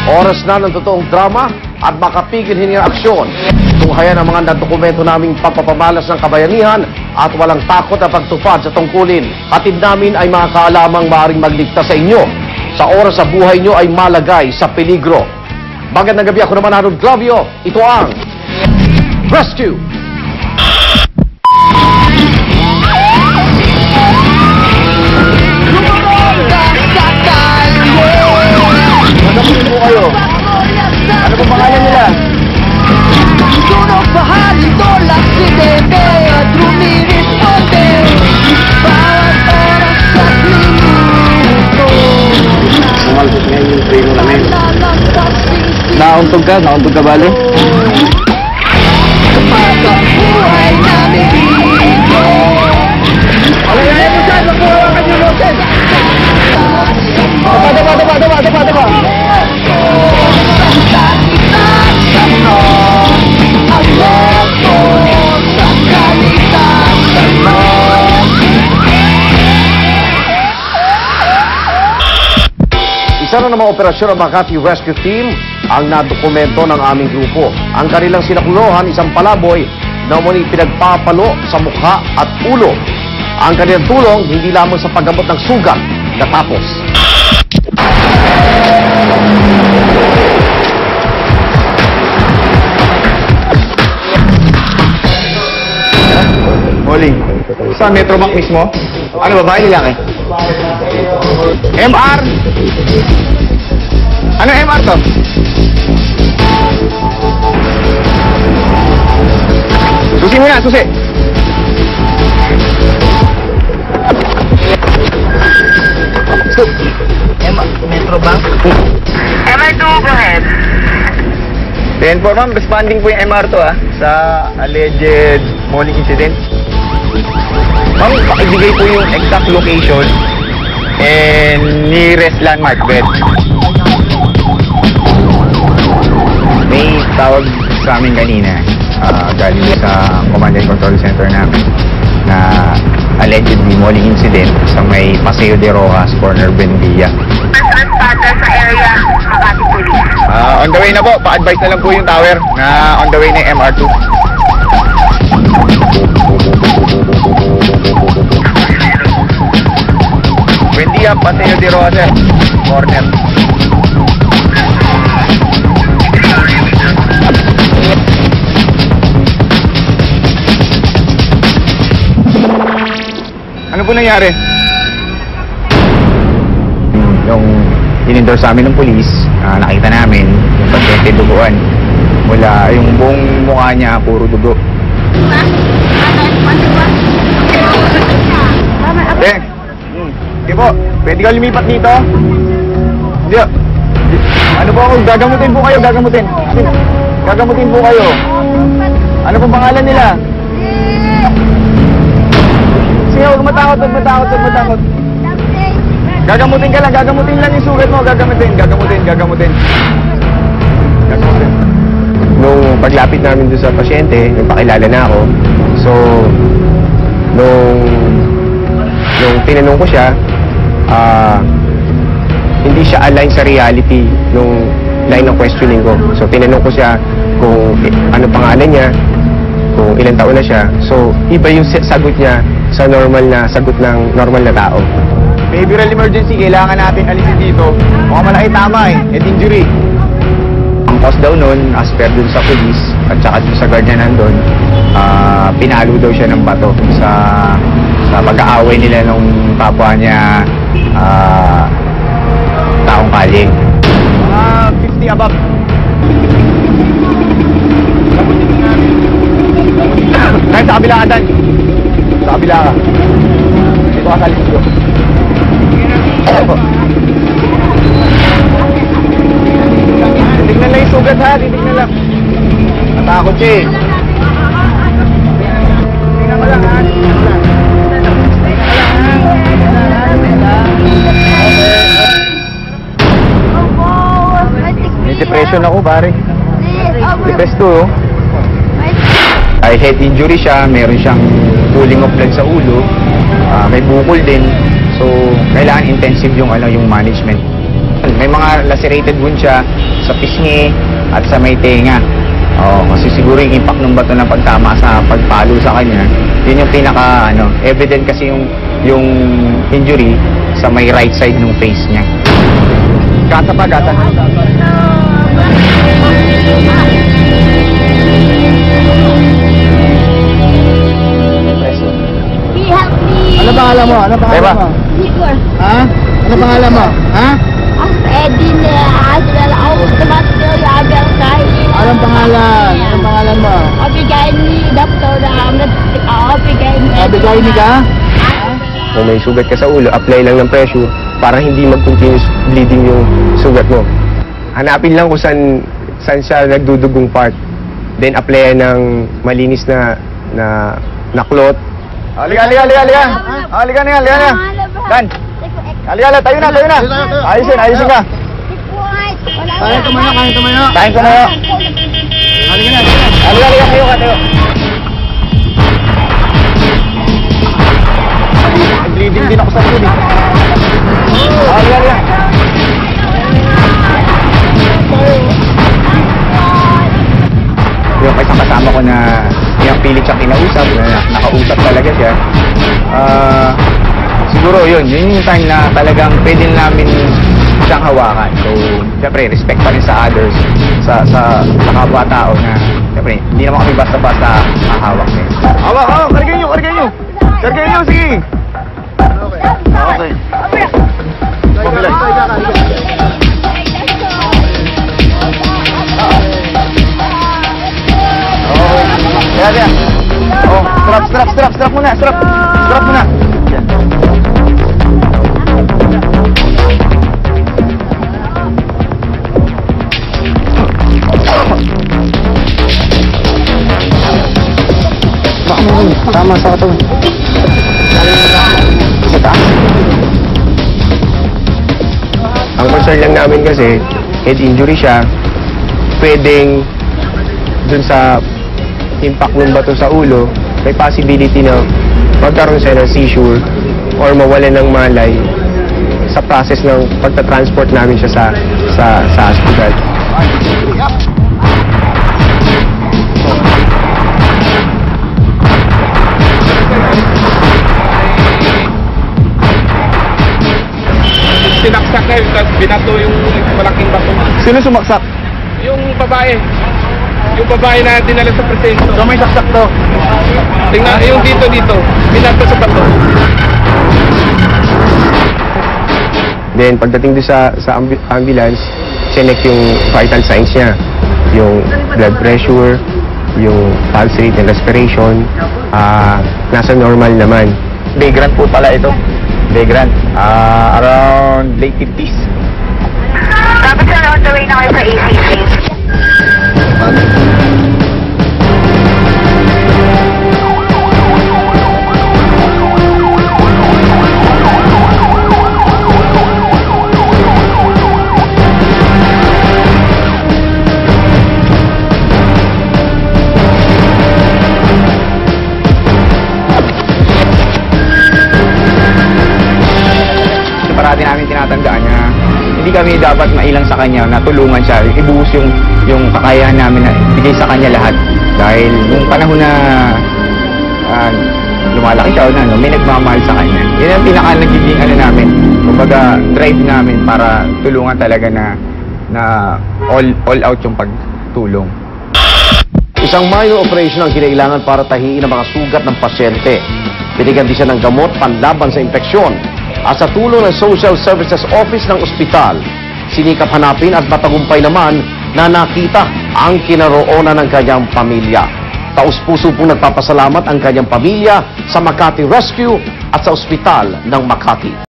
Oras na ng totoong drama at makapigil hiningang aksyon. Tunghayan ang mga nadokumento naming pagpapamalas ng kabayanihan at walang takot na pagtupad sa tungkulin. Hatid namin ay mga kaalamang maaaring magligtas sa inyo. Sa oras sa buhay nyo ay malagay sa peligro. Magandang gabi, ako naman Harold Clavio. Ito ang Rescue! Magandang po kayo. Ano po pangalan nila? Sunog baha nito, laksidente at rumiresponde. Bawat oras at minuto. Sumalpot ngayon yung treno namin. Nauntog ka bali? Kapag buhay namin dito. Alay mo dyan, magbuhawa ka nyo, Loten! Daba! Isa na namang operasyon ng Makati Rescue Team ang nadokumento ng aming grupo. Ang kanilang sinakuluhan, isang palaboy na muli pinagpapalo sa mukha at ulo. Ang kanilang tulong hindi lamang sa paggamot ng sugat natapos. Molly, sa Metrobank mismo? Ano, babae lalaki? MR? Ano MR to? Susi mo na, susi! Metrobank? MR2, go ahead. Then for ma'am, responding po yung MR to sa alleged mauling incident. Ma'am, pakibigay po yung exact location and nearest landmark bed. May tawag sa amin kanina, galing sa Command and Control Center namin na allegedly mauling incident sa may Paseo de Rojas, corner Buendia. Transporter sa area, Makati Police. On the way na po, pa-advise na lang po yung tower na on the way na yung MR2. Buendia, Paseo de Rojas, corner. Ano po nangyari? Yung in-endorse sa amin ng polis, nakita namin yung pasyente duguan. Mula yung buong mukha niya, puro dugo. Hindi po, pwede ka lumipat dito? Hindi. Ano po ako, gagamutin po kayo, gagamutin. Gagamutin po kayo. Ano po pangalan nila? Sige, huwag matakot. Gagamutin ka lang, gagamutin lang yung sugat mo, gagamutin. Nung paglapit namin doon sa pasyente, nagpakilala na ako. So, nung tinanong ko siya, hindi siya align sa reality nung line ng questioning ko. So, tinanong ko siya kung ano pangalan niya, kung ilang taon na siya. So, iba yung sagot niya sa normal na sagot ng normal na tao. Behavioral emergency, kailangan natin alisin dito. Mukhang malaki tama head injury. Ang cause daw nun, as per dun sa police at saka dun sa guard niya nandun, pinalo daw siya ng bato sa pag-aaway nila nung kapwa niya taong kalye. 50 above. Kahit sa kabila ka, Dan. Sa kabila ka. Dito ka sa lindo. Titignan lang yung sugat ha, titignan lang. Natakot siya eh. Tingnan mo lang ha, tingnan mo lang. May depression ako pare. Depressed to oh. Ay head injury siya, meron siyang pulling of blood sa ulo, may bukol din. So, kailangan intensive yung management. May mga lacerated wound siya sa pisngi at sa may tenga. Kasi siguro yung impact ng bato ng pagtama sa pagpalo sa kanya, yun yung pinaka evident kasi yung injury sa may right side ng face niya. Gata pa, gata. Help me! Ano pangalan mo? Ano pangalan Diba? mo? Igor, Ha? Ano pangalan mo? Ha? ang pwede na asal ako tumatil yagang kain. Anong pangalan? Anong pangalan mo? Obigay ni Dr. Ahmed. Obigay ni. Abigay ni ka? Kung may sugat ka sa ulo, apply lang ng pressure para hindi mag-continuous bleeding yung sugat mo. Hanapin lang kung saan siya nagdudugong part. Then apply ng malinis na cloth. Halika. Halika na. Dan. Halika, tayo na. Ayusin ka. Kaya tumayo. Kain ko na yun. Halika na. Halika, tayo. Bleeding din ako sa likod eh. Halika. Yung isang kasama ko na yung pilit siya kinausap, na nakausap talaga siya. Siguro yun yung time na talagang pwede namin siyang hawakan. So, syempre, respect pa rin sa others, sa kapwa-tao na, syempre, hindi naman kami basta-basta hahawak niya. Hawak! Karigay nyo! Sige! Okay. Kaya. Strap muna. Strap muna. Yan. Tama sa ito. Sa taas. Ang concern lang namin kasi, head injury siya, pwedeng dun sa impact ng bato sa ulo, may possibility na magkaroon siya ng seizure or mawalan ng malay sa process ng pagta-transport namin siya sa hospital. Sinaksak na yun, tapos binato yung malaking bato. Sino sumaksak? Yung babae na dinala sa presinto. So may saksak to. Tingnan, yung dito, binato sa bato. Then pagdating doon sa ambulance, check yung vital signs niya. Yung blood pressure, yung pulse rate and respiration, nasa normal naman. Vagrant po pala ito. Vagrant. Around late 50s. Tapos on the way na kayo sa ACC. Parati namin tinatandaan na hindi kami dapat mailang sa kanya na tulungan siya, ibuhos yung kakayahan namin na ibigay sa kanya lahat. Dahil nung panahon na lumalaki siya, may nagmamahal sa kanya. Yan ang pinaka nagiging namin, kumbaga drive namin para tulungan talaga na all out yung pagtulong. Isang minor operation ang kinailangan para tahiin ang mga sugat ng pasyente. Binigyan din siya ng gamot panlaban sa infeksyon. At sa tulong ng Social Services Office ng ospital, sinikap hanapin at matagumpay naman na nakita ang kinaroonan ng kanyang pamilya. Taus-puso pong nagpapasalamat ang kanyang pamilya sa Makati Rescue at sa ospital ng Makati.